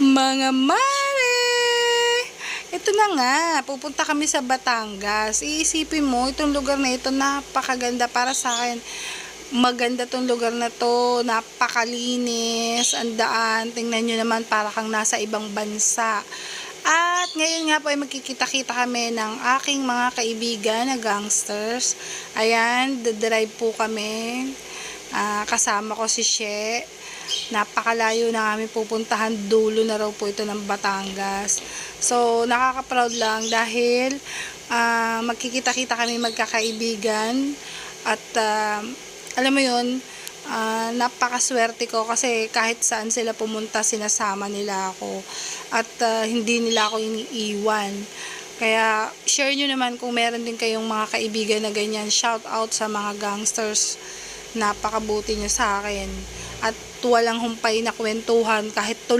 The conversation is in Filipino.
Mga mare! Ito na nga, pupunta kami sa Batangas. Iisipin mo, itong lugar na ito, napakaganda para sa akin. Maganda tong lugar na to, napakalinis, ang daan. Tingnan nyo naman, para kang nasa ibang bansa. At ngayon nga po ay magkikita-kita kami ng aking mga kaibigan na gangsters. Ayan, drive po kami. Kasama ko si She. Napakalayo na kami pupuntahan, dulo na raw po ito ng Batangas. So nakaka-proud lang dahil magkikita-kita kami magkakaibigan at alam mo yun, napakaswerte ko kasi kahit saan sila pumunta sinasama nila ako at hindi nila ako iniiwan. Kaya share nyo naman kung meron din kayong mga kaibigan na ganyan. Shout out sa mga gangsters, napakabuti nyo sa akin at walang humpay na kwentuhan kahit